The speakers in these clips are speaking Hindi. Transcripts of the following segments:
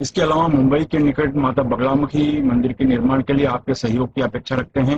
इसके अलावा मुंबई के निकट माता बगलामुखी मंदिर के निर्माण के लिए आपके सहयोग की अपेक्षा रखते हैं।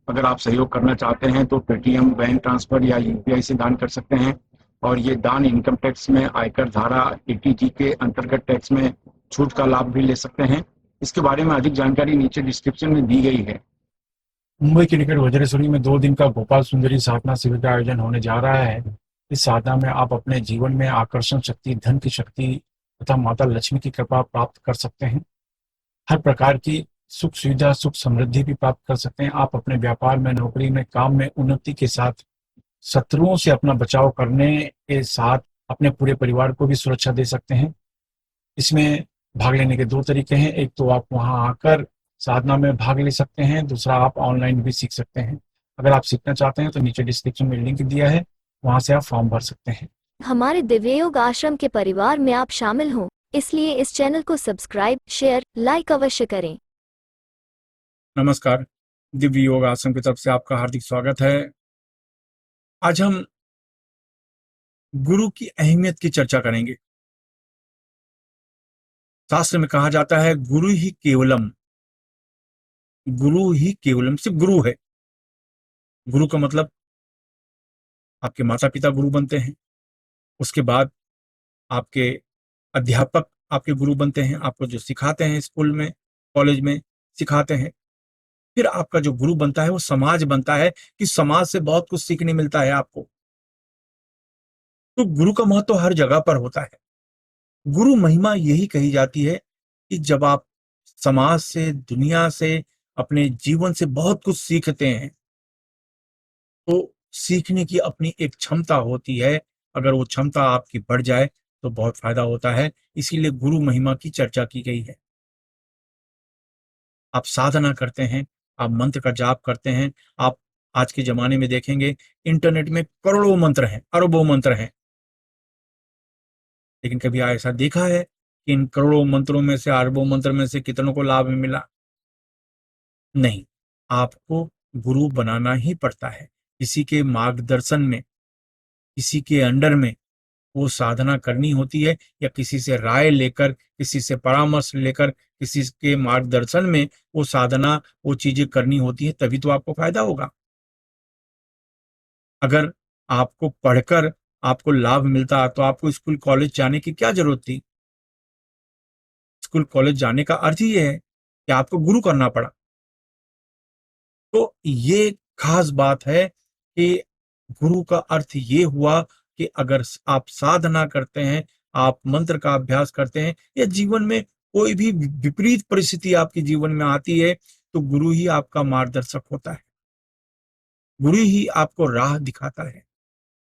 अगर आप सहयोग करना चाहते हैं तो पेटीएम, बैंक ट्रांसफर या यूपीआई से दान कर सकते हैं। और ये दान इनकम टैक्स में आयकर धारा 80G के अंतर्गत टैक्स में छूट का लाभ भी ले सकते हैं। इसके बारे में अधिक जानकारी नीचे डिस्क्रिप्शन में दी गई है। मुंबई के निकट वज्रेश्वरी में 2 दिन का गोपाल सुंदरी साधना शिविर का आयोजन होने जा रहा है। इस साधना में आप अपने जीवन में आकर्षण शक्ति, धन की शक्ति तथा माता लक्ष्मी की कृपा प्राप्त कर सकते हैं। हर प्रकार की सुख सुविधा, सुख समृद्धि भी प्राप्त कर सकते हैं। आप अपने व्यापार में, नौकरी में, काम में उन्नति के साथ शत्रुओं से अपना बचाव करने के साथ अपने पूरे परिवार को भी सुरक्षा दे सकते हैं। इसमें भाग लेने के 2 तरीके हैं। एक तो आप वहाँ आकर साधना में भाग ले सकते हैं, दूसरा आप ऑनलाइन भी सीख सकते हैं। अगर आप सीखना चाहते हैं तो नीचे डिस्क्रिप्शन में लिंक दिया है, वहाँ से आप फॉर्म भर सकते हैं। हमारे दिव्य योग आश्रम के परिवार में आप शामिल हों, इसलिए इस चैनल को सब्सक्राइब, शेयर, लाइक अवश्य करें। नमस्कार, दिव्य योग आश्रम की तरफ से आपका हार्दिक स्वागत है। आज हम गुरु की अहमियत की चर्चा करेंगे। शास्त्र में कहा जाता है गुरु ही केवलम, गुरु ही केवलम, सिर्फ गुरु है। गुरु का मतलब आपके माता पिता गुरु बनते हैं, उसके बाद आपके अध्यापक आपके गुरु बनते हैं, आपको जो सिखाते हैं स्कूल में, कॉलेज में सिखाते हैं। फिर आपका जो गुरु बनता है वो समाज बनता है, कि समाज से बहुत कुछ सीखने मिलता है आपको। तो गुरु का महत्व हर जगह पर होता है। गुरु महिमा यही कही जाती है कि जब आप समाज से, दुनिया से, अपने जीवन से बहुत कुछ सीखते हैं, तो सीखने की अपनी एक क्षमता होती है। अगर वो क्षमता आपकी बढ़ जाए तो बहुत फायदा होता है। इसीलिए गुरु महिमा की चर्चा की गई है। आप साधना करते हैं, आप मंत्र का जाप करते हैं। आप आज के जमाने में देखेंगे इंटरनेट में करोड़ों मंत्र हैं, अरबों मंत्र हैं, लेकिन कभी ऐसा देखा है कि इन करोड़ों मंत्रों में से, अरबों मंत्र में से कितनों को लाभ मिला? नहीं। आपको गुरु बनाना ही पड़ता है। किसी के मार्गदर्शन में, किसी के अंडर में वो साधना करनी होती है, या किसी से राय लेकर, किसी से परामर्श लेकर, किसी के मार्गदर्शन में वो साधना, वो चीजें करनी होती है, तभी तो आपको फायदा होगा। अगर आपको पढ़कर आपको लाभ मिलता तो आपको स्कूल कॉलेज जाने की क्या जरूरत थी? स्कूल कॉलेज जाने का अर्थ ही ये है कि आपको गुरु करना पड़ा। तो ये खास बात है कि गुरु का अर्थ ये हुआ कि अगर आप साधना करते हैं, आप मंत्र का अभ्यास करते हैं, या जीवन में कोई भी विपरीत परिस्थिति आपके जीवन में आती है, तो गुरु ही आपका मार्गदर्शक होता है। गुरु ही आपको राह दिखाता है।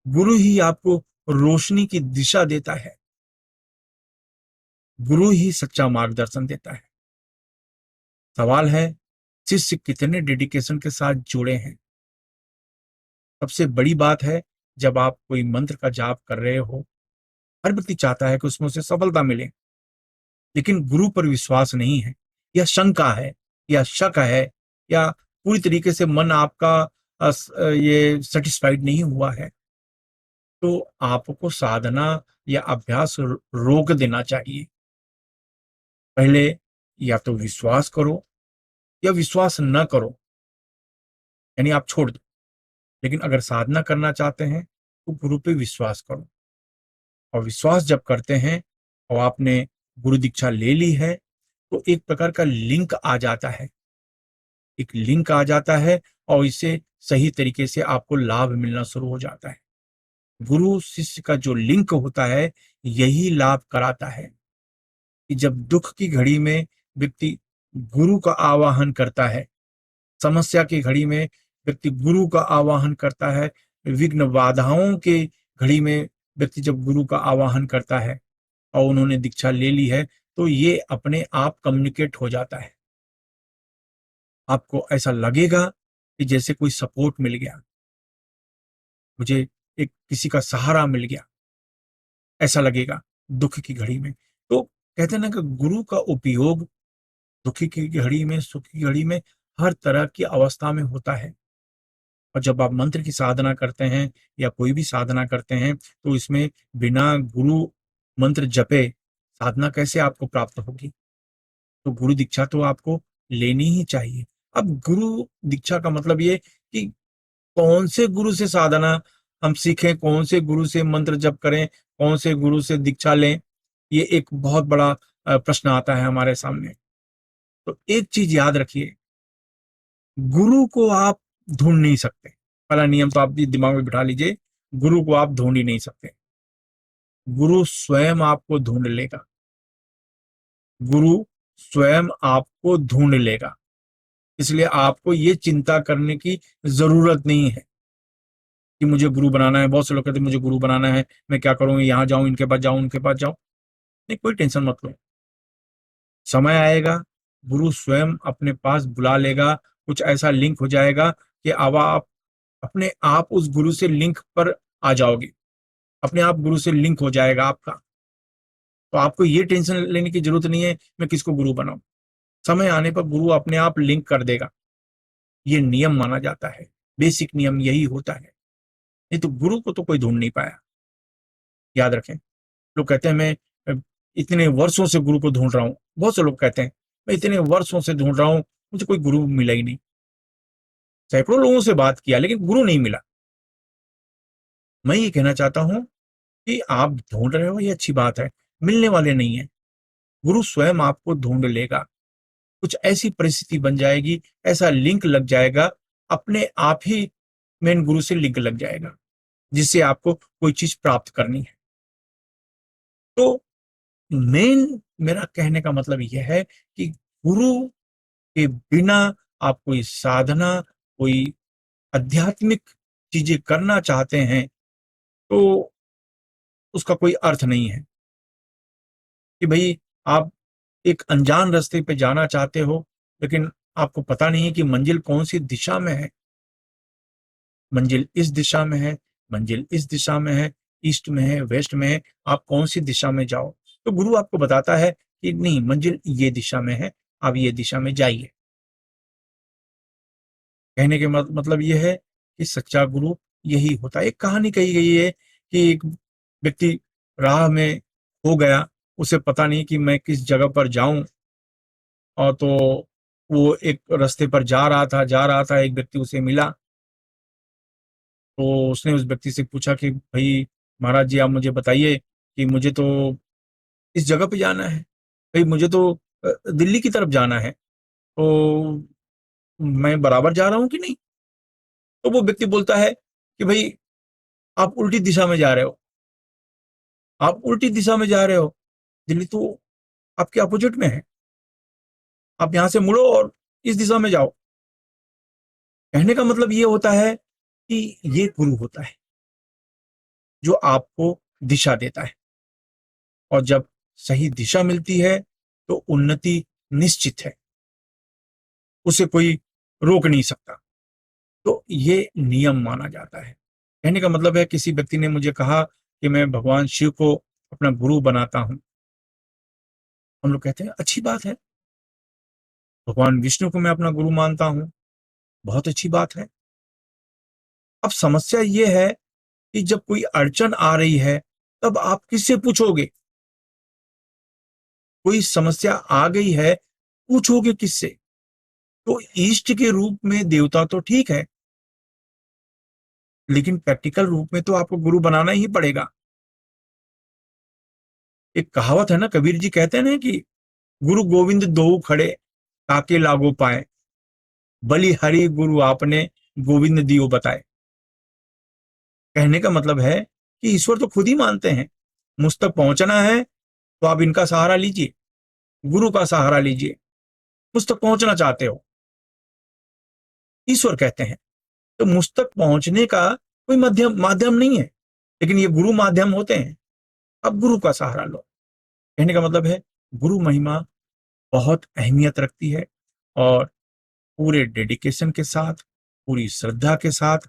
गुरु ही आपको रोशनी की दिशा देता है। गुरु ही सच्चा मार्गदर्शन देता है। सवाल है, शिष्य कितने डेडिकेशन के साथ जुड़े हैं? सबसे बड़ी बात है, जब आप कोई मंत्र का जाप कर रहे हो, हर व्यक्ति चाहता है कि उसमें उसे सफलता मिले, लेकिन गुरु पर विश्वास नहीं है, या शंका है, या शक है, या पूरी तरीके से मन आपका ये सेटिस्फाइड नहीं हुआ है, तो आपको साधना या अभ्यास रोक देना चाहिए। पहले या तो विश्वास करो या विश्वास न करो, यानी आप छोड़ दो। लेकिन अगर साधना करना चाहते हैं तो गुरु पे विश्वास करो। और विश्वास जब करते हैं और आपने गुरु दीक्षा ले ली है, तो एक प्रकार का लिंक आ जाता है, एक लिंक आ जाता है, और इससे सही तरीके से आपको लाभ मिलना शुरू हो जाता है। गुरु शिष्य का जो लिंक होता है, यही लाभ कराता है कि जब दुख की घड़ी में व्यक्ति गुरु का आवाहन करता है, समस्या की घड़ी में व्यक्ति गुरु का आवाहन करता है, विघ्न बाधाओं के घड़ी में व्यक्ति जब गुरु का आवाहन करता है और उन्होंने दीक्षा ले ली है, तो ये अपने आप कम्युनिकेट हो जाता है। आपको ऐसा लगेगा कि जैसे कोई सपोर्ट मिल गया, मुझे एक किसी का सहारा मिल गया, ऐसा लगेगा दुख की घड़ी में। तो कहते हैं ना कि गुरु का उपयोग दुखी की घड़ी में, सुख की घड़ी में, हर तरह की अवस्था में होता है। और जब आप मंत्र की साधना करते हैं या कोई भी साधना करते हैं, तो इसमें बिना गुरु मंत्र जपे साधना कैसे आपको प्राप्त होगी? तो गुरु दीक्षा तो आपको लेनी ही चाहिए। अब गुरु दीक्षा का मतलब ये कि कौन से गुरु से साधना हम सीखें, कौन से गुरु से मंत्र जप करें, कौन से गुरु से दीक्षा लें, ये एक बहुत बड़ा प्रश्न आता है हमारे सामने। तो एक चीज याद रखिए, गुरु को आप ढूंढ नहीं सकते। पहला नियम तो आप दिमाग में बिठा लीजिए, गुरु को आप ढूंढ ही नहीं सकते। गुरु स्वयं आपको ढूंढ लेगा। गुरु स्वयं आपको ढूंढ लेगा। इसलिए आपको ये चिंता करने की जरूरत नहीं है कि मुझे गुरु बनाना है। बहुत से लोग कहते हैं मुझे गुरु बनाना है, मैं क्या करूं, यहाँ जाऊं, इनके पास जाऊं, उनके पास जाऊं। नहीं, कोई टेंशन मत लो। समय आएगा, गुरु स्वयं अपने पास बुला लेगा। कुछ ऐसा लिंक हो जाएगा कि अब आप अपने आप उस गुरु से लिंक पर आ जाओगे। अपने आप गुरु से लिंक हो जाएगा आपका। तो आपको ये टेंशन लेने की जरूरत नहीं है मैं किसको गुरु बनाऊं। समय आने पर गुरु अपने आप लिंक कर देगा। ये नियम माना जाता है, बेसिक नियम यही होता है। नहीं तो गुरु को तो कोई ढूंढ नहीं पाया। याद रखें, लोग कहते हैं मैं इतने वर्षों से गुरु को ढूंढ रहा हूं। बहुत से लोग कहते हैं मैं इतने वर्षों से ढूंढ रहा हूं, मुझे कोई गुरु मिला ही नहीं। सैकड़ों लोगों से बात किया लेकिन गुरु नहीं मिला। मैं ये कहना चाहता हूं कि आप ढूंढ रहे हो, ये अच्छी बात है, मिलने वाले नहीं है। गुरु स्वयं आपको ढूंढ लेगा। कुछ ऐसी परिस्थिति बन जाएगी, ऐसा लिंक लग जाएगा, अपने आप ही मेन गुरु से लिंक लग जाएगा, जिससे आपको कोई चीज प्राप्त करनी है। तो मेन मेरा कहने का मतलब यह है कि गुरु के बिना आप कोई साधना, कोई आध्यात्मिक चीजें करना चाहते हैं तो उसका कोई अर्थ नहीं है। कि भाई आप एक अनजान रास्ते पे जाना चाहते हो लेकिन आपको पता नहीं है कि मंजिल कौन सी दिशा में है। मंजिल इस दिशा में है, मंजिल इस दिशा में है, ईस्ट में है, वेस्ट में है, आप कौन सी दिशा में जाओ। तो गुरु आपको बताता है कि नहीं, मंजिल ये दिशा में है, आप ये दिशा में जाइए। कहने के मतलब यह है कि सच्चा गुरु यही होता है। एक कहानी कही गई है कि एक व्यक्ति राह में खो गया, उसे पता नहीं कि मैं किस जगह पर जाऊं। और तो वो एक रास्ते पर जा रहा था, एक व्यक्ति उसे मिला। तो उसने उस व्यक्ति से पूछा कि भाई महाराज जी, आप मुझे बताइए कि मुझे तो इस जगह पे जाना है, भाई मुझे तो दिल्ली की तरफ जाना है, तो मैं बराबर जा रहा हूँ कि नहीं। तो वो व्यक्ति बोलता है कि भाई आप उल्टी दिशा में जा रहे हो, आप उल्टी दिशा में जा रहे हो, दिल्ली तो आपके अपोजिट में है, आप यहां से मुड़ो और इस दिशा में जाओ। कहने का मतलब ये होता है कि ये गुरु होता है जो आपको दिशा देता है, और जब सही दिशा मिलती है तो उन्नति निश्चित है, उसे कोई रोक नहीं सकता। तो ये नियम माना जाता है। कहने का मतलब है, किसी व्यक्ति ने मुझे कहा कि मैं भगवान शिव को अपना गुरु बनाता हूं। हम लोग कहते हैं अच्छी बात है। भगवान विष्णु को मैं अपना गुरु मानता हूं, बहुत अच्छी बात है। अब समस्या ये है कि जब कोई अड़चन आ रही है तब आप किससे पूछोगे। कोई समस्या आ गई है, पूछोगे किससे। तो इष्ट के रूप में देवता तो ठीक है, लेकिन प्रैक्टिकल रूप में तो आपको गुरु बनाना ही पड़ेगा। एक कहावत है ना, कबीर जी कहते हैं ना कि गुरु गोविंद दोऊ खड़े ताके लागो पाए, बलि हरि गुरु आपने गोविंद दियो बताए। कहने का मतलब है कि ईश्वर तो खुद ही मानते हैं, मुझ तक पहुंचना है तो आप इनका सहारा लीजिए, गुरु का सहारा लीजिए। मुझ तक पहुंचना चाहते हो, ईश्वर कहते हैं, तो मुझ तक पहुंचने का कोई माध्यम नहीं है, लेकिन ये गुरु माध्यम होते हैं। अब गुरु का सहारा लो। कहने का मतलब है, गुरु महिमा बहुत अहमियत रखती है, और पूरे डेडिकेशन के साथ, पूरी श्रद्धा के साथ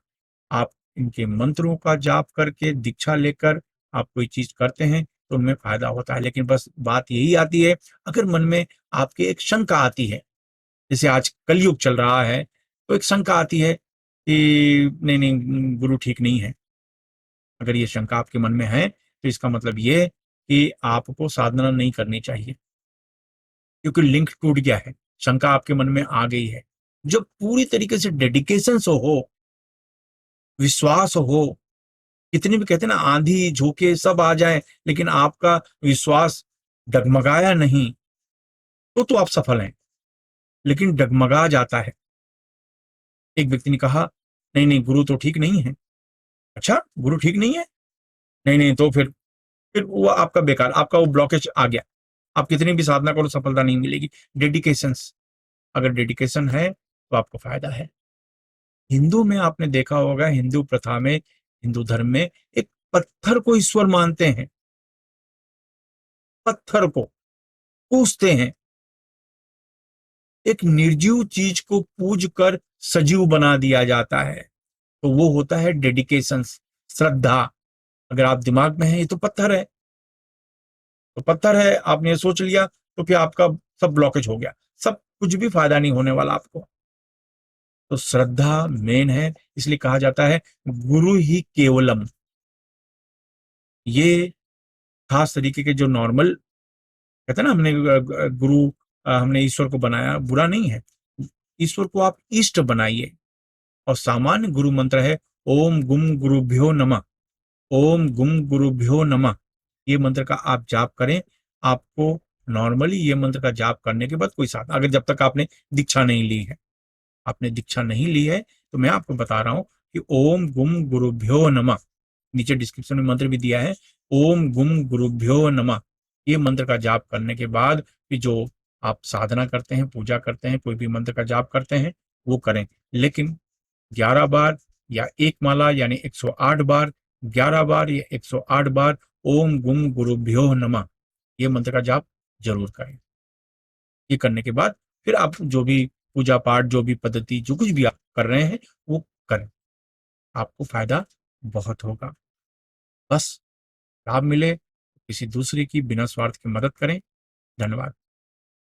आप इनके मंत्रों का जाप करके, दीक्षा लेकर आप कोई चीज करते हैं तो उनमें फायदा होता है। लेकिन बस बात यही आती है, अगर मन में आपके एक शंका आती है, जैसे आज कलयुग चल रहा है, तो एक शंका आती है कि नहीं नहीं, गुरु ठीक नहीं है। अगर ये शंका आपके मन में है तो इसका मतलब ये कि आपको साधना नहीं करनी चाहिए, क्योंकि लिंक टूट गया है, शंका आपके मन में आ गई है। जब पूरी तरीके से डेडिकेशन से हो, विश्वास हो, कितनी भी कहते हैं ना आंधी झोंके सब आ जाए, लेकिन आपका विश्वास डगमगाया नहीं, तो आप सफल हैं। लेकिन डगमगा जाता है। एक व्यक्ति ने कहा, नहीं नहीं गुरु तो ठीक नहीं है। अच्छा, गुरु ठीक नहीं है? नहीं नहीं, तो फिर वो आपका बेकार, आपका वो ब्लॉकेज आ गया। आप कितनी भी साधना करो, सफलता नहीं मिलेगी। डेडिकेशंस, अगर डेडिकेशन है तो आपको फायदा है। हिंदू में आपने देखा होगा, हिंदू प्रथा में, हिंदू धर्म में एक पत्थर को ईश्वर मानते हैं, पत्थर को पूजते हैं। एक निर्जीव चीज को पूज कर सजीव बना दिया जाता है, तो वो होता है डेडिकेशन, श्रद्धा। अगर आप दिमाग में है ये तो पत्थर है, तो पत्थर है, आपने ये सोच लिया तो फिर आपका सब ब्लॉकेज हो गया, सब कुछ भी फायदा नहीं होने वाला आपको। तो श्रद्धा मेन है, इसलिए कहा जाता है गुरु ही केवलम। ये खास तरीके के जो नॉर्मल कहते हैं ना, हमने गुरु, हमने ईश्वर को बनाया, बुरा नहीं है। ईश्वर को आप इष्ट बनाइए। और सामान्य गुरु मंत्र है ओम गुम गुरुभ्यो नमः, ओम गुम गुरुभ्यो नमः। ये मंत्र का आप जाप करें। आपको नॉर्मली ये मंत्र का जाप करने के बाद कोई साथ, अगर जब तक आपने दीक्षा नहीं ली है, आपने दीक्षा नहीं ली है, तो मैं आपको बता रहा हूं कि ओम गुम गुरुभ्यो नमः, नीचे डिस्क्रिप्शन में मंत्र भी दिया है, ओम गुम गुरुभ्यो नमः। ये मंत्र का जाप करने के बाद फिर जो आप साधना करते हैं, पूजा करते हैं, कोई भी मंत्र का जाप करते हैं, वो करें। लेकिन 11 बार या एक माला यानी 108 बार, 11 बार या 108 बार ओम गुम गुरुभ्यो नमः ये मंत्र का जाप जरूर करें। ये करने के बाद फिर आप जो भी पूजा पाठ, जो भी पद्धति, जो कुछ भी आप कर रहे हैं वो करें, आपको फायदा बहुत होगा। बस लाभ मिले तो किसी दूसरे की बिना स्वार्थ की मदद करें। धन्यवाद।